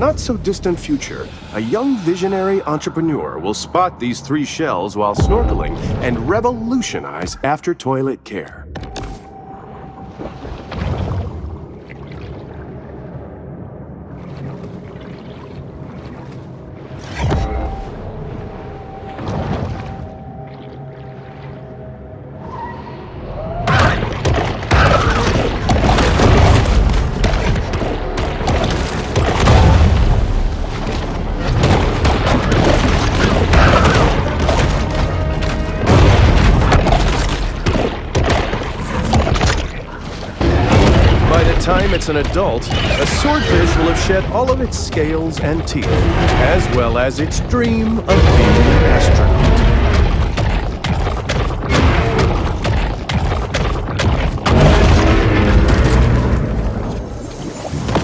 not-so-distant future, a young visionary entrepreneur will spot these three shells while snorkeling and revolutionize after-toilet care. Time it's an adult, a swordfish will have shed all of its scales and teeth, as well as its dream of being an astronaut.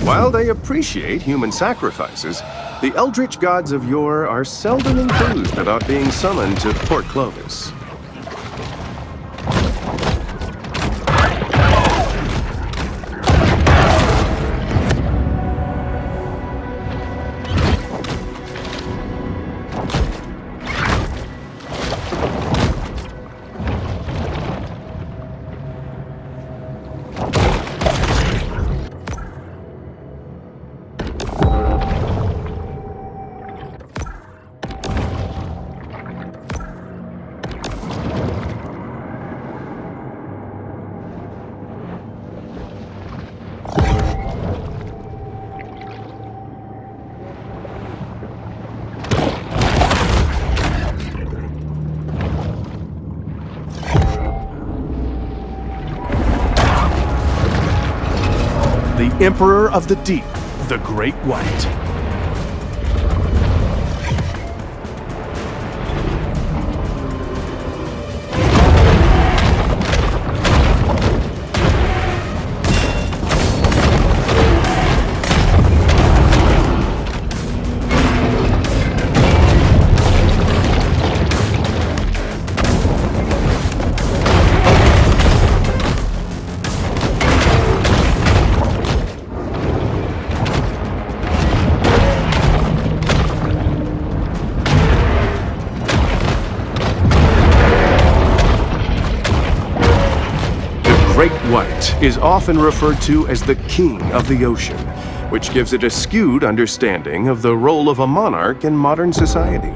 While they appreciate human sacrifices, the eldritch gods of yore are seldom enthused about being summoned to Port Clovis. The Emperor of the Deep, the Great White. Great White is often referred to as the King of the Ocean, which gives it a skewed understanding of the role of a monarch in modern society.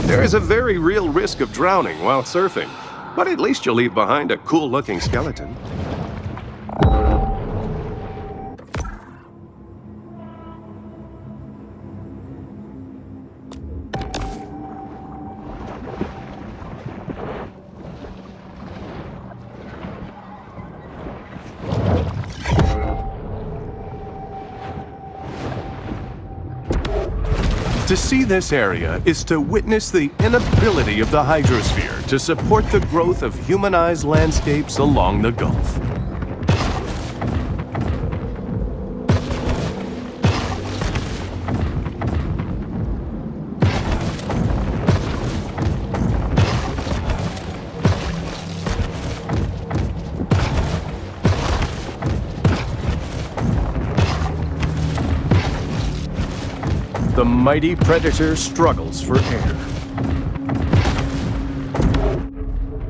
There is a very real risk of drowning while surfing, but at least you'll leave behind a cool-looking skeleton. To see this area is to witness the inability of the hydrosphere to support the growth of humanized landscapes along the Gulf. The mighty predator struggles for air.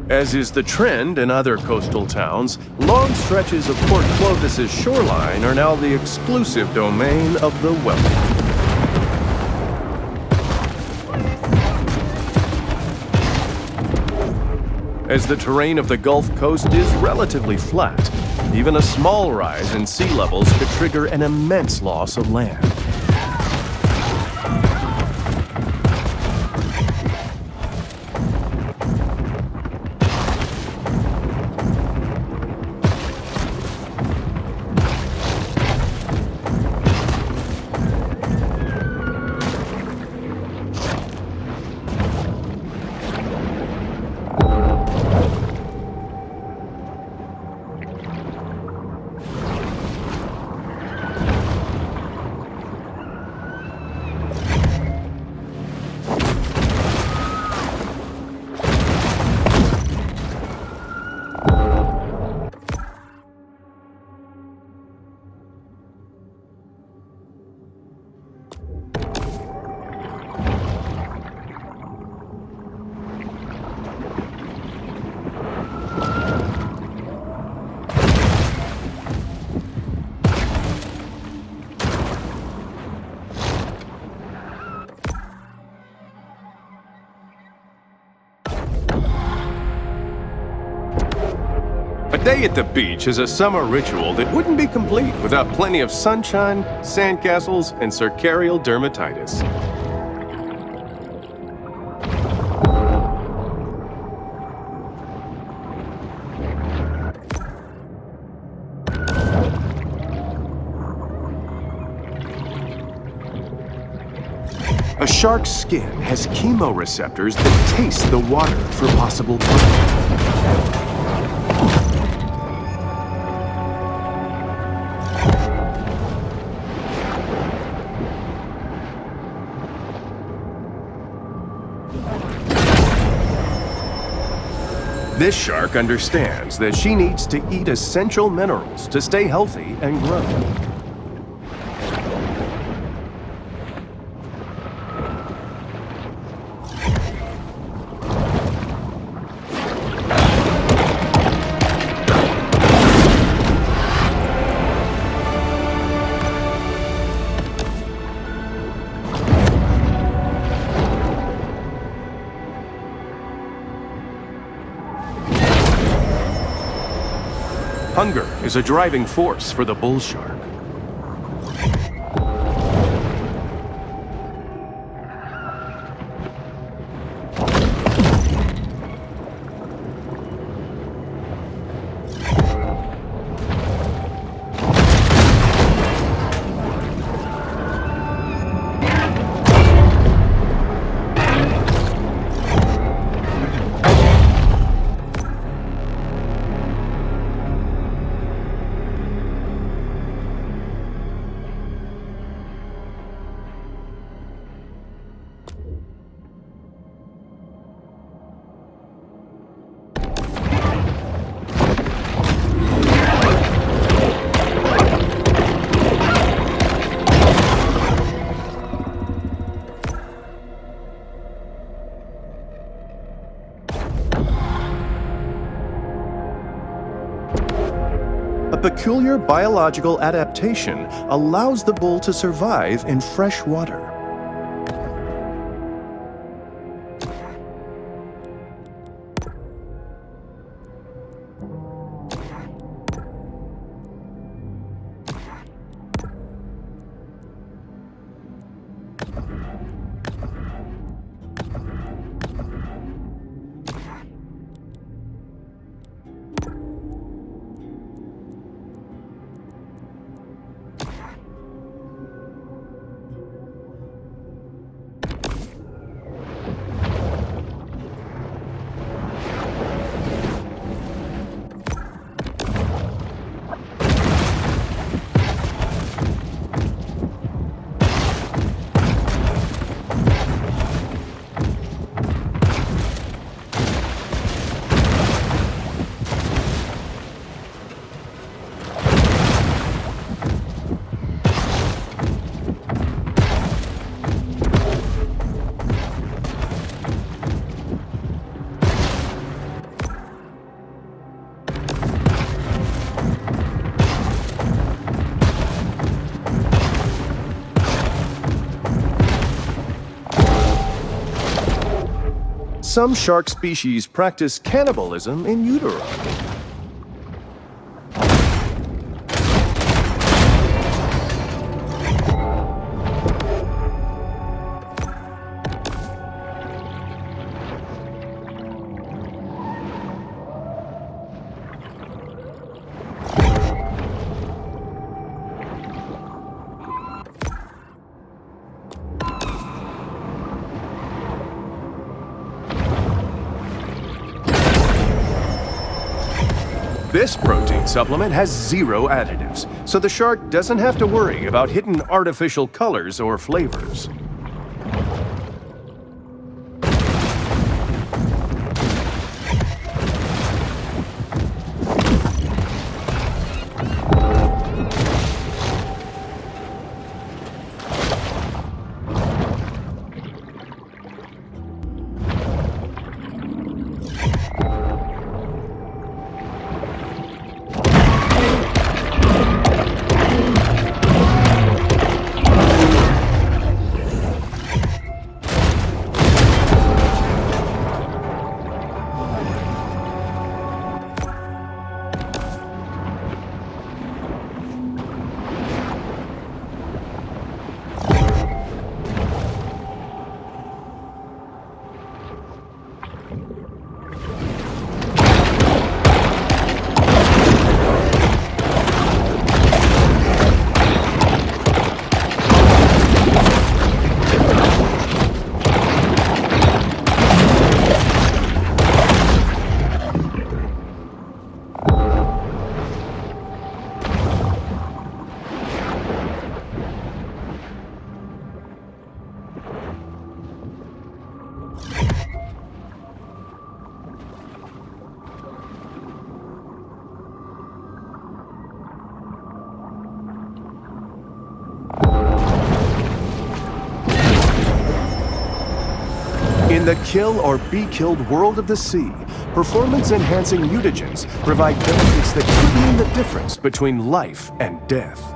As is the trend in other coastal towns, long stretches of Port Clovis's shoreline are now the exclusive domain of the wealthy. As the terrain of the Gulf Coast is relatively flat, even a small rise in sea levels could trigger an immense loss of land. day at the beach is a summer ritual that wouldn't be complete without plenty of sunshine, sandcastles, and circarial dermatitis. A shark's skin has chemoreceptors that taste the water for possible poison. This shark understands that she needs to eat essential minerals to stay healthy and grow. Hunger is a driving force for the bull shark. A peculiar biological adaptation allows the bull to survive in fresh water. Some shark species practice cannibalism in utero. This protein supplement has 0 additives, so the shark doesn't have to worry about hidden artificial colors or flavors. In the kill or be killed world of the sea, performance-enhancing mutagens provide benefits that could mean the difference between life and death.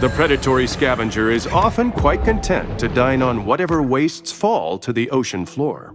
The predatory scavenger is often quite content to dine on whatever wastes fall to the ocean floor.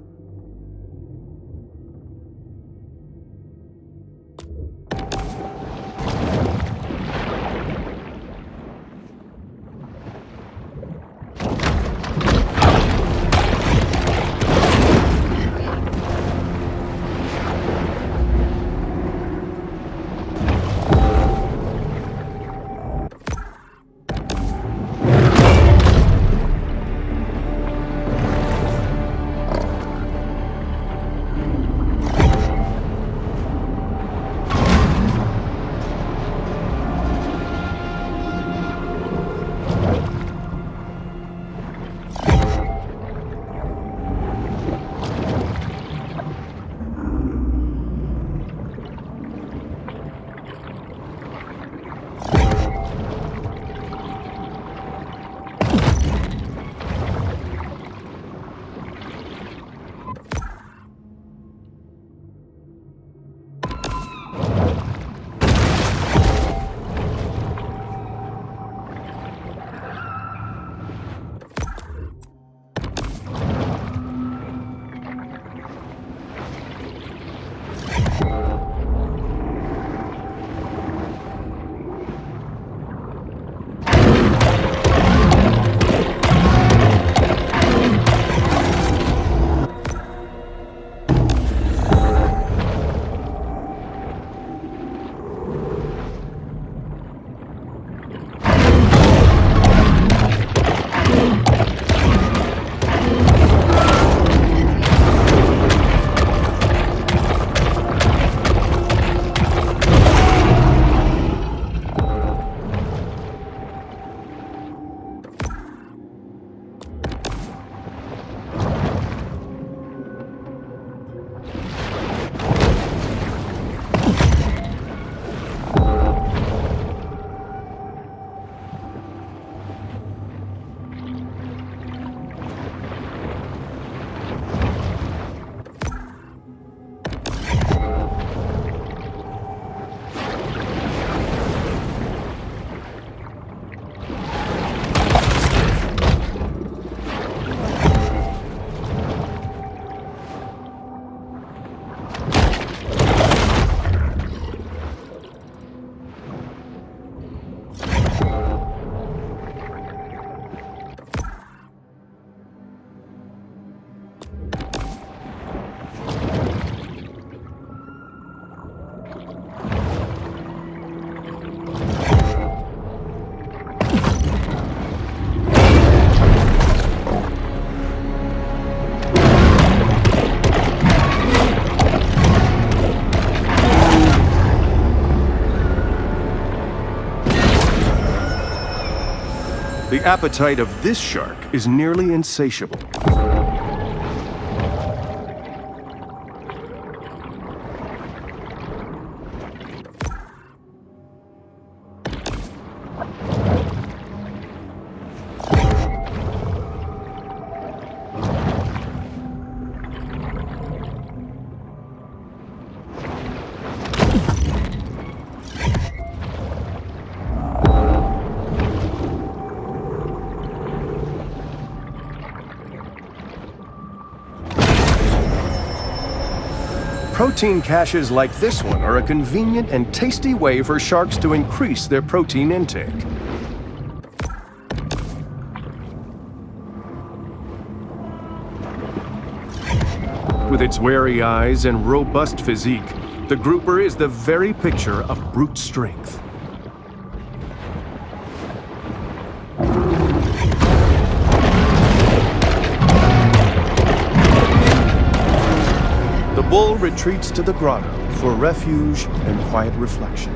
The appetite of this shark is nearly insatiable. Protein caches like this one are a convenient and tasty way for sharks to increase their protein intake. With its wary eyes and robust physique, The grouper is the very picture of brute strength. The bull retreats to the grotto for refuge and quiet reflection.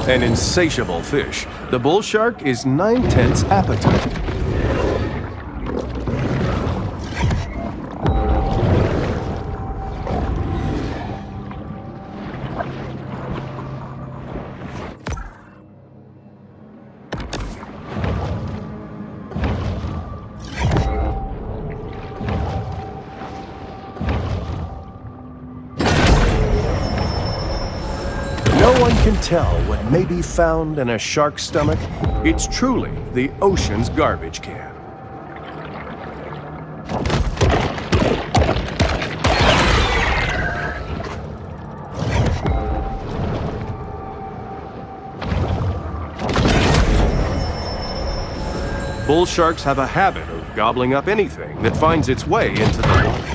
An insatiable fish, the bull shark is 9/10 appetite. No one can tell what may be found in a shark's stomach. It's truly the ocean's garbage can. Bull sharks have a habit of gobbling up anything that finds its way into the water.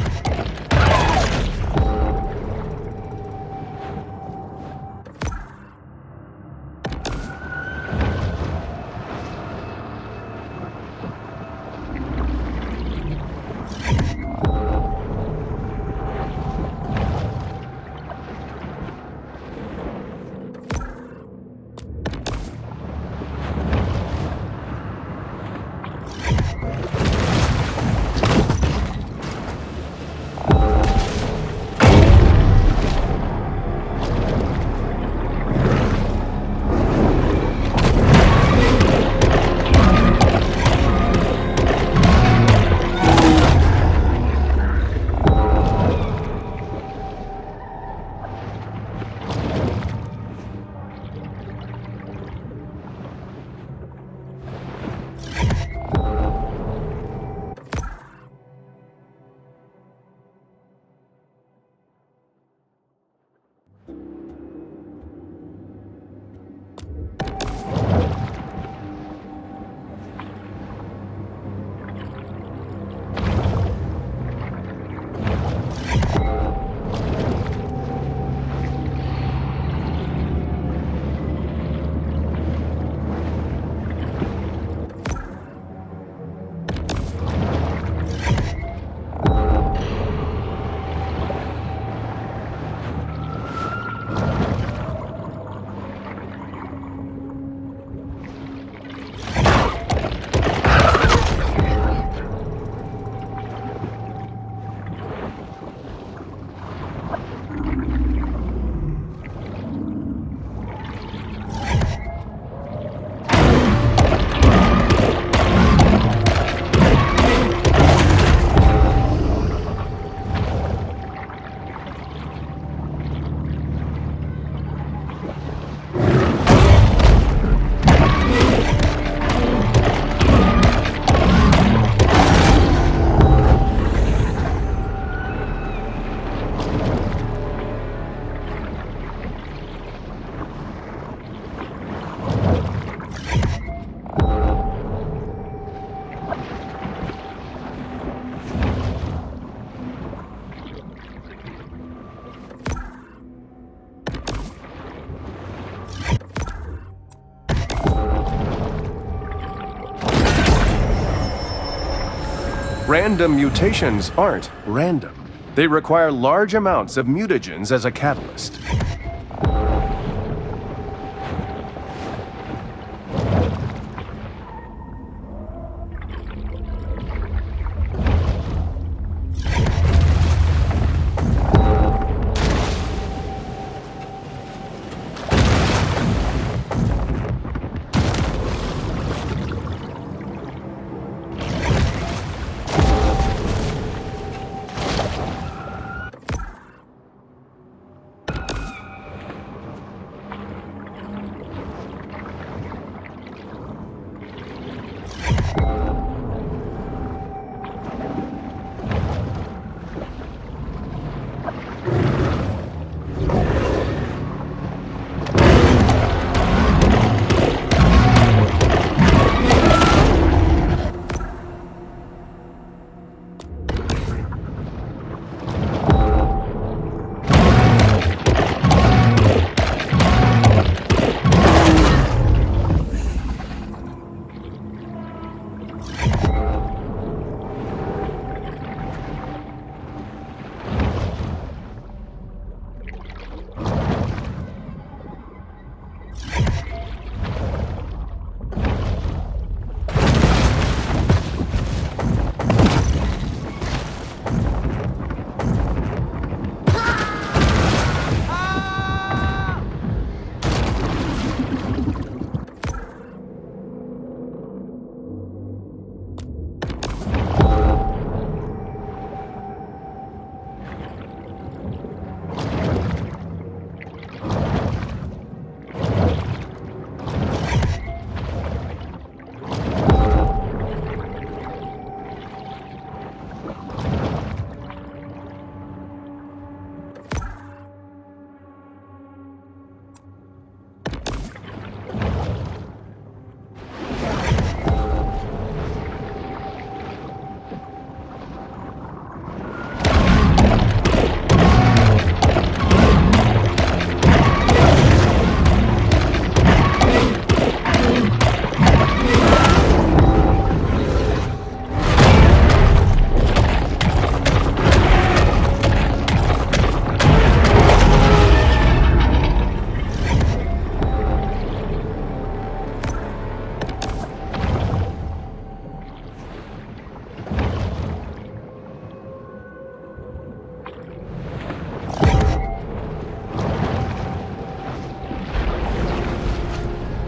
Random mutations aren't random. They require large amounts of mutagens as a catalyst.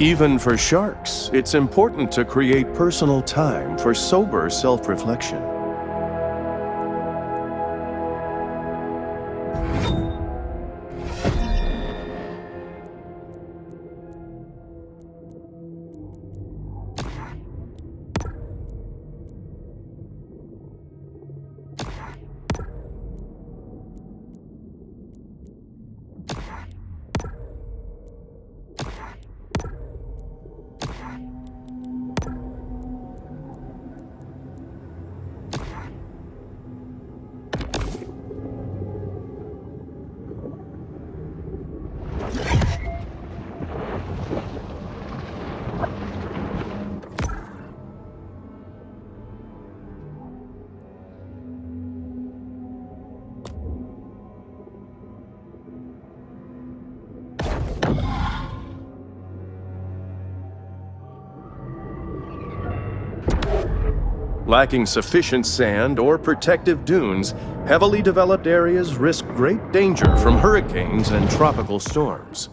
Even for sharks, it's important to create personal time for sober self-reflection. Lacking sufficient sand or protective dunes, heavily developed areas risk great danger from hurricanes and tropical storms.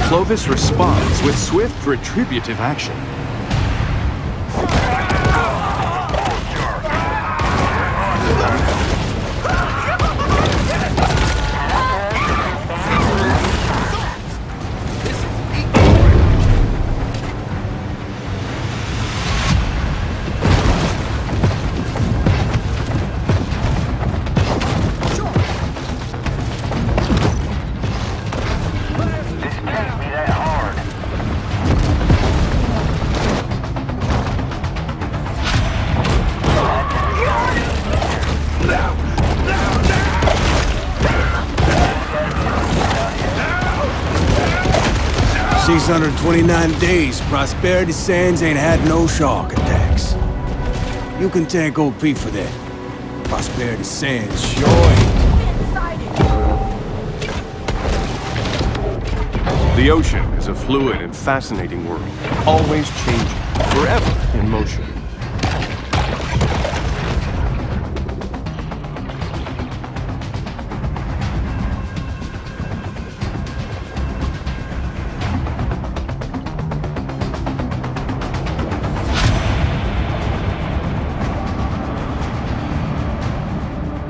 Clovis responds with swift retributive action. 629 days, Prosperity Sands ain't had no shark attacks. You can thank OP for that. Prosperity Sands sure ain't. The ocean is a fluid and fascinating world, always changing, forever in motion.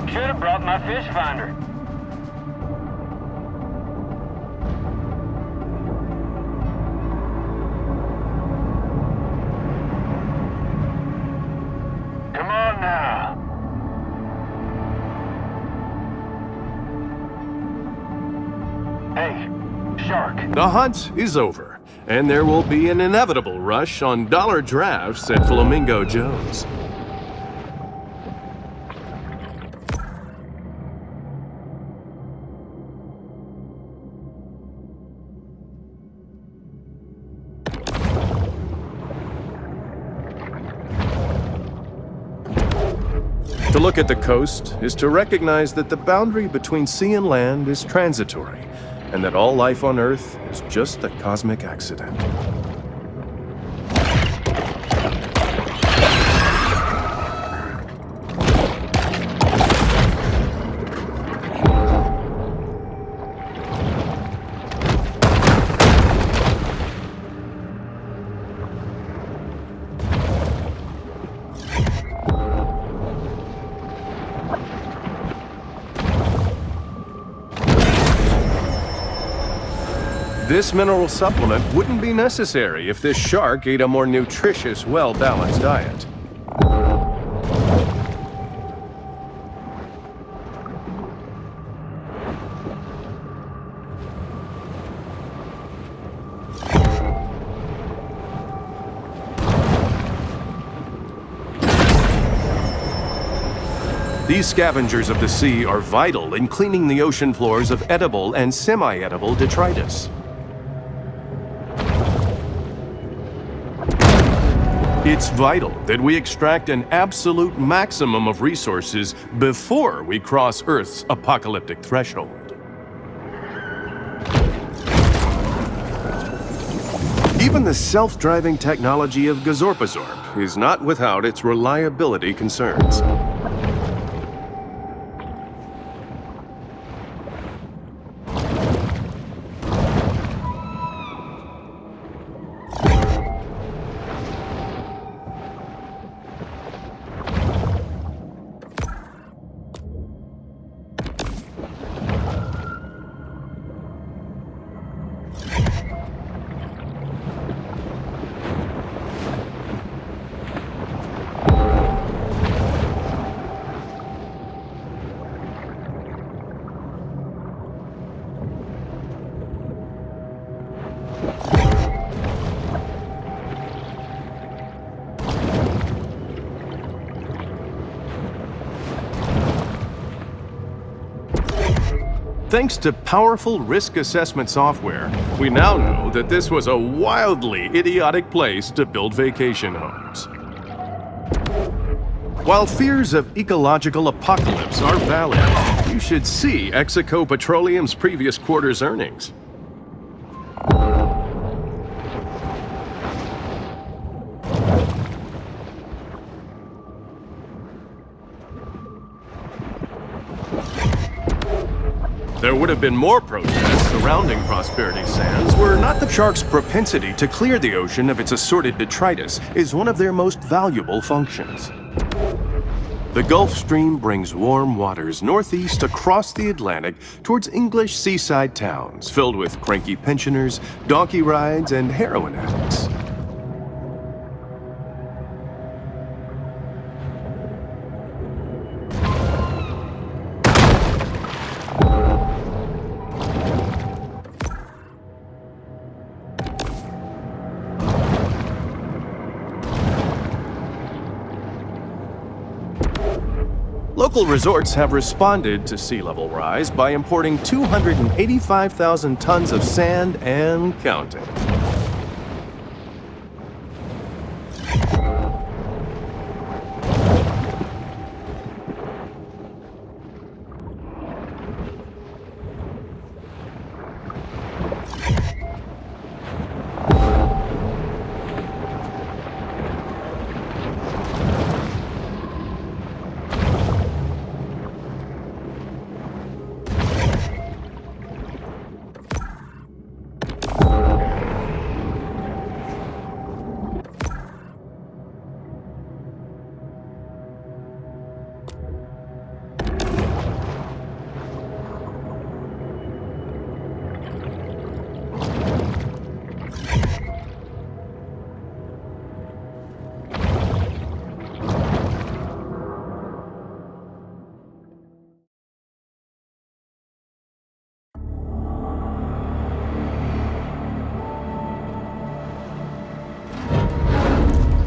Should have brought my fish finder. Come on now. Hey, shark. The hunt is over, and there will be an inevitable rush on dollar drafts at Flamingo Joe's. To look at the coast is to recognize that the boundary between sea and land is transitory, and that all life on Earth is just a cosmic accident. This mineral supplement wouldn't be necessary if this shark ate a more nutritious, well-balanced diet. These scavengers of the sea are vital in cleaning the ocean floors of edible and semi-edible detritus. It's vital that we extract an absolute maximum of resources before we cross Earth's apocalyptic threshold. Even the self-driving technology of Gazorpazorp is not without its reliability concerns. Thanks to powerful risk assessment software, we now know that this was a wildly idiotic place to build vacation homes. While fears of ecological apocalypse are valid, you should see Exico Petroleum's previous quarter's earnings. There would have been more protests surrounding Prosperity Sands were not the shark's propensity to clear the ocean of its assorted detritus is one of their most valuable functions. The Gulf Stream brings warm waters northeast across the Atlantic towards English seaside towns filled with cranky pensioners, donkey rides, and heroin addicts. Local resorts have responded to sea level rise by importing 285,000 tons of sand and counting.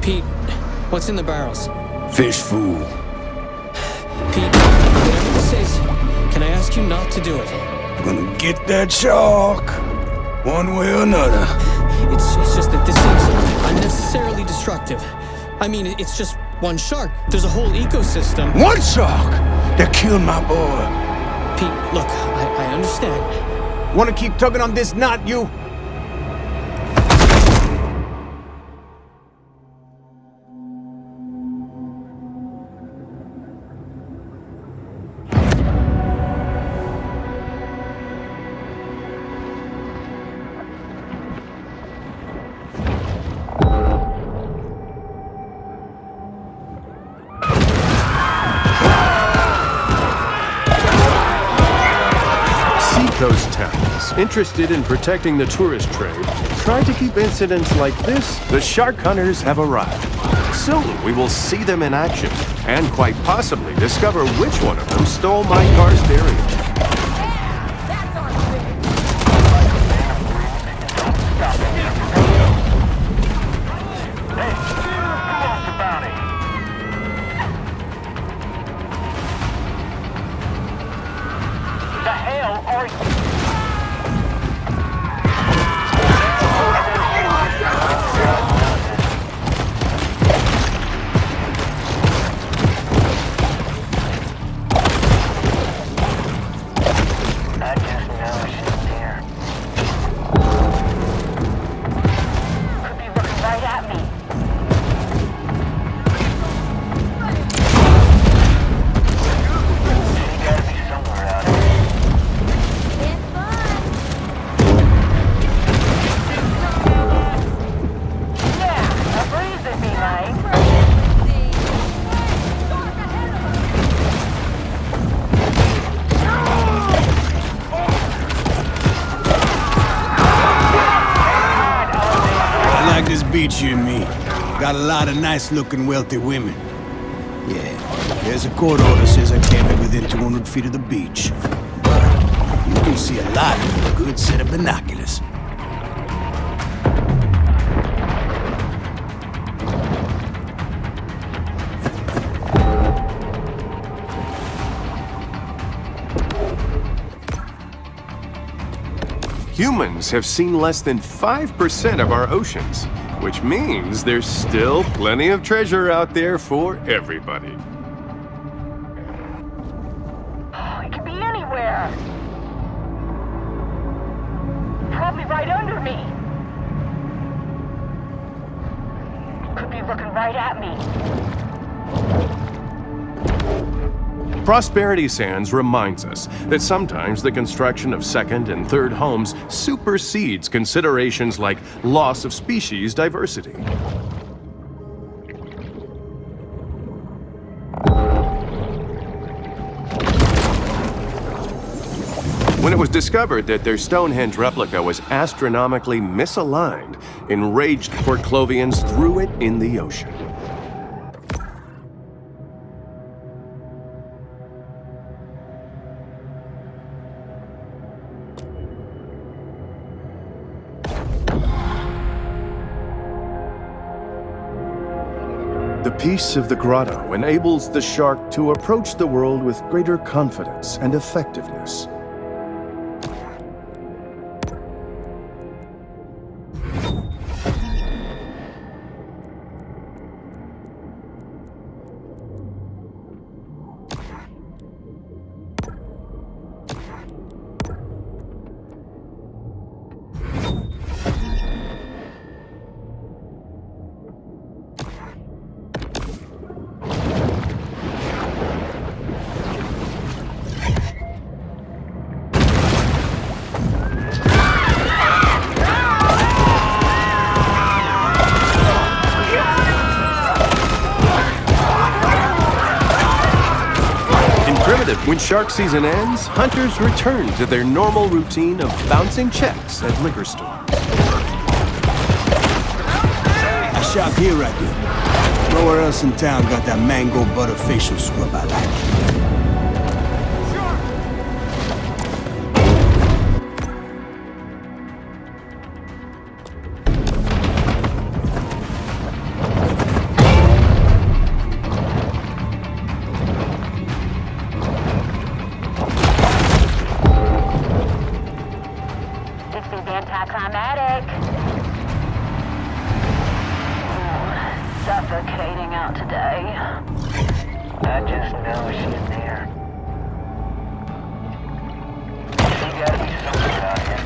Pete, what's in the barrels? Fish food. Pete, whatever this is, can I ask you not to do it? Gonna get that shark, one way or another. It's just that this seems unnecessarily destructive. I mean, it's just one shark. There's a whole ecosystem. One shark that killed my boy. Pete, look, I understand. Wanna keep tugging on this knot, you? Seacoast towns, interested in protecting the tourist trade try to keep incidents like this, the shark hunters have arrived. Soon we will see them in action, and quite possibly discover which one of them stole my car stereo. Beach, you and me. Got a lot of nice-looking, wealthy women. Yeah, there's a court order says I can't be within 200 feet of the beach. But you can see a lot with a good set of binoculars. Humans have seen less than 5% of our oceans, which means there's still plenty of treasure out there for everybody. It could be anywhere. Probably right under me. Could be looking right at me. Prosperity Sands reminds us that sometimes the construction of second and third homes supersedes considerations like loss of species diversity. When it was discovered that their Stonehenge replica was astronomically misaligned, enraged Port Clovians threw it in the ocean. The peace of the grotto enables the shark to approach the world with greater confidence and effectiveness. When shark season ends, hunters return to their normal routine of bouncing checks at liquor stores. I shop here, I do. Nowhere else in town got that mango butter facial scrub I like. Anticlimactic. Suffocating out today. I just know she's there. She gotta be somewhere out here.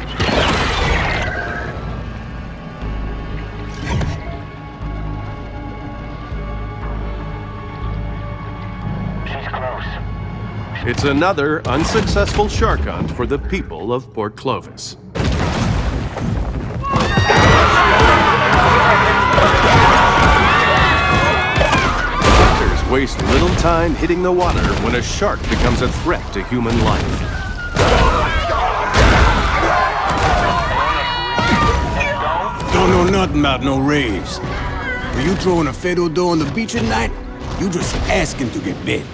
She's close. It's another unsuccessful shark hunt for the people of Port Clovis. Waste little time hitting the water when a shark becomes a threat to human life. don't know nothing about no raves. When you throwing a fatal door on the beach at night, you just asking to get bit.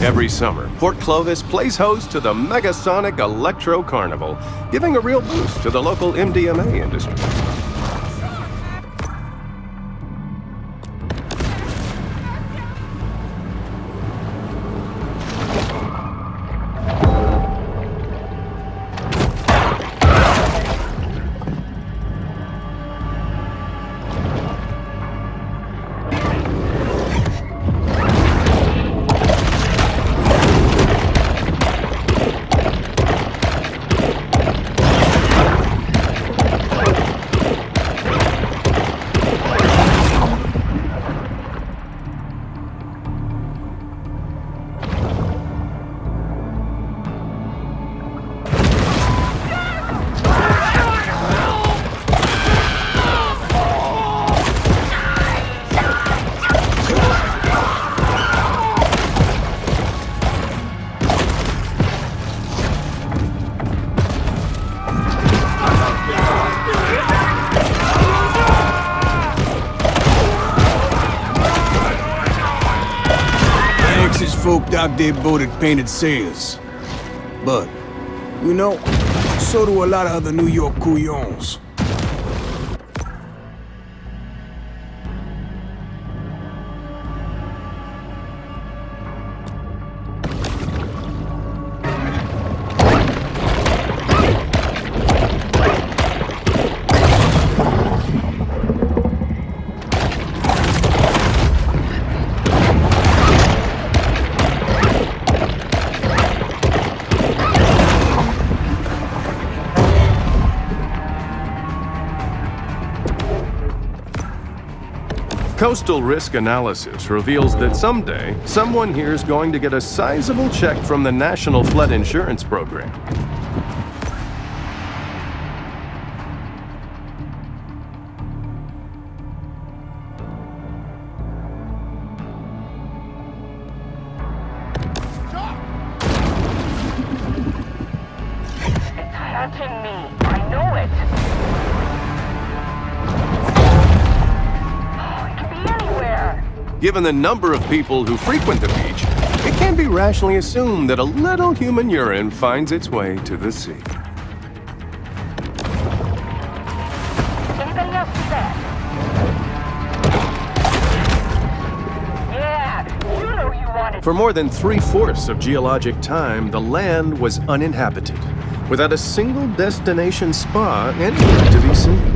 Every summer, Port Clovis plays host to the Megasonic Electro Carnival, giving a real boost to the local MDMA industry. Folk dock their boat at painted sails. But, you know, so do a lot of other New York couillons. Coastal risk analysis reveals that someday, someone here is going to get a sizable check from the National Flood Insurance Program. It's haunting me. I know it. Given the number of people who frequent the beach, it can be rationally assumed that a little human urine finds its way to the sea. Anybody else see that? Yeah, you know you wanted. For more than 3/4 of geologic time, the land was uninhabited, without a single destination spa anywhere to be seen.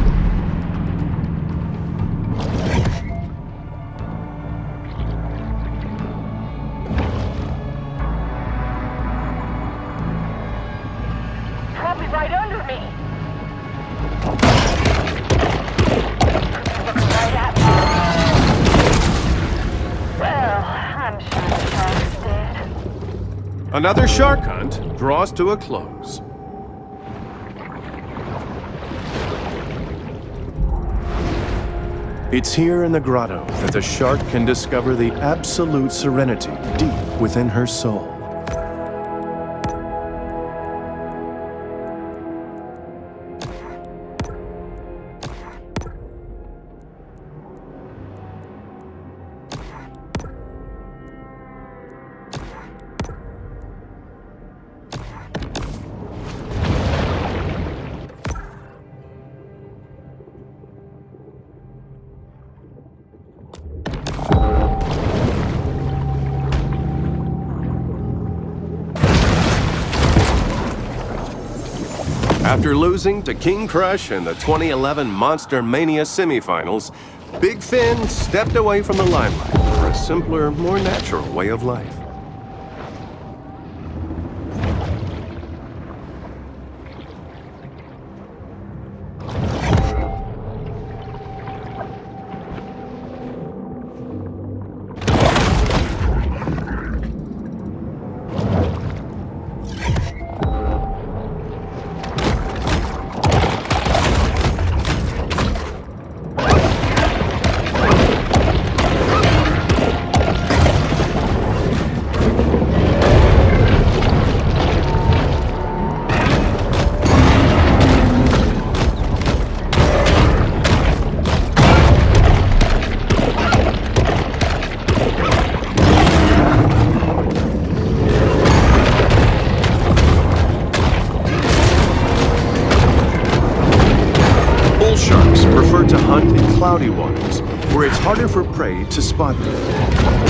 Probably right under me. Looking right at me. Well, I'm sure the shark's dead. Another shark hunt draws to a close. It's here in the grotto that the shark can discover the absolute serenity deep within her soul. After losing to King Crush in the 2011 Monster Mania semifinals, Big Finn stepped away from the limelight for a simpler, more natural way of life. to hunt in cloudy waters, where it's harder for prey to spot them.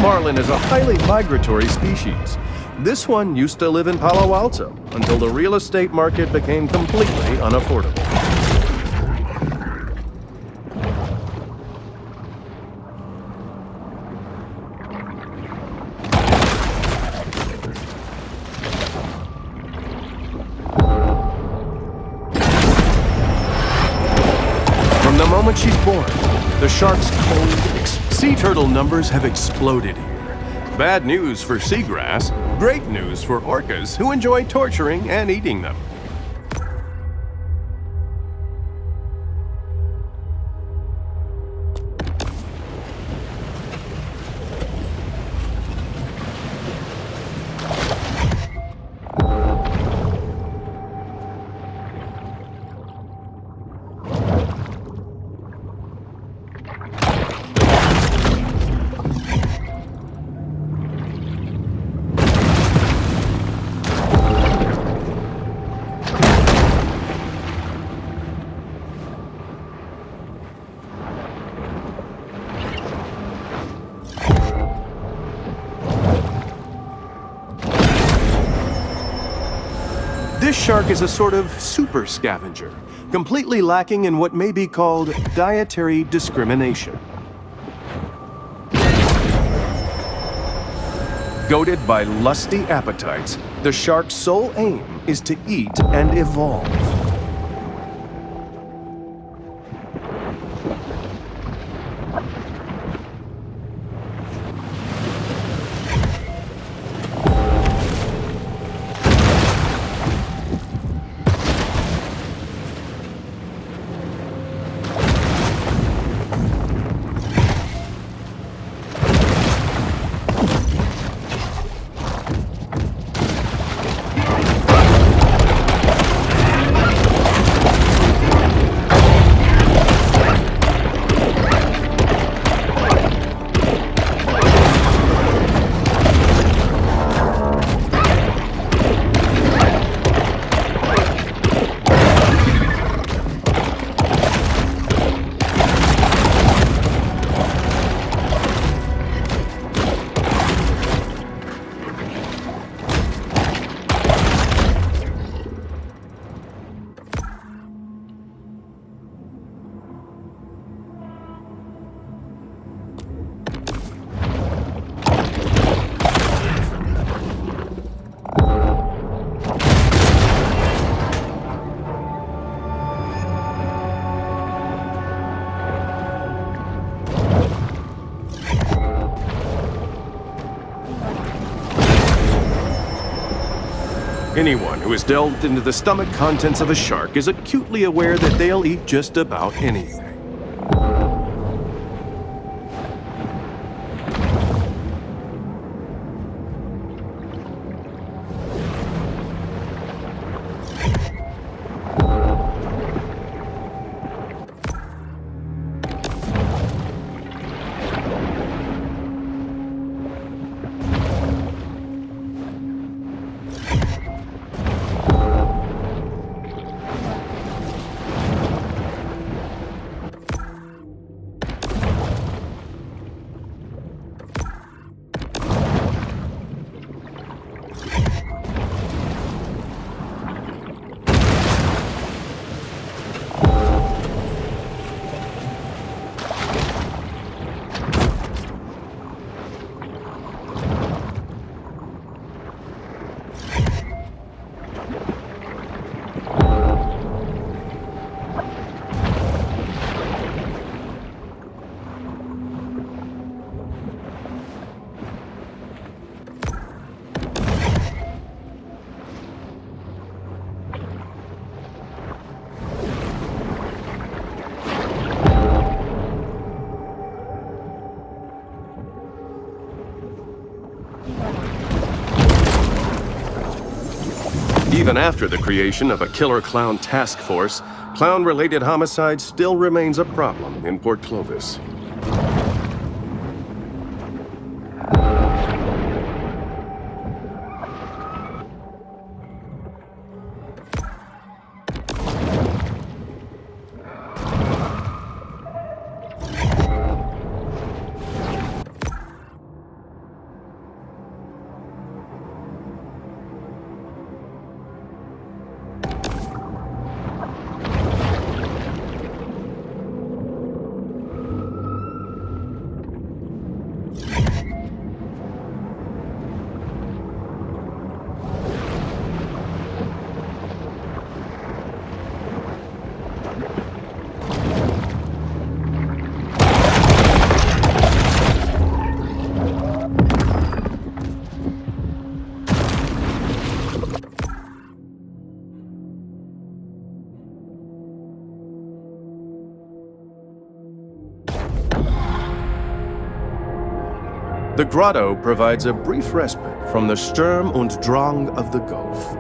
Marlin is a highly migratory species. This one used to live in Palo Alto until the real estate market became completely unaffordable. From the moment she's born, the shark's sea turtle numbers have exploded here. Bad news for seagrass, great news for orcas who enjoy torturing and eating them. This shark is a sort of super scavenger, completely lacking in what may be called dietary discrimination. Goaded by lusty appetites, the shark's sole aim is to eat and evolve. Anyone who has delved into the stomach contents of a shark is acutely aware that they'll eat just about anything. Even after the creation of a killer clown task force, clown-related homicide still remains a problem in Port Clovis. The grotto provides a brief respite from the Sturm und Drang of the Gulf.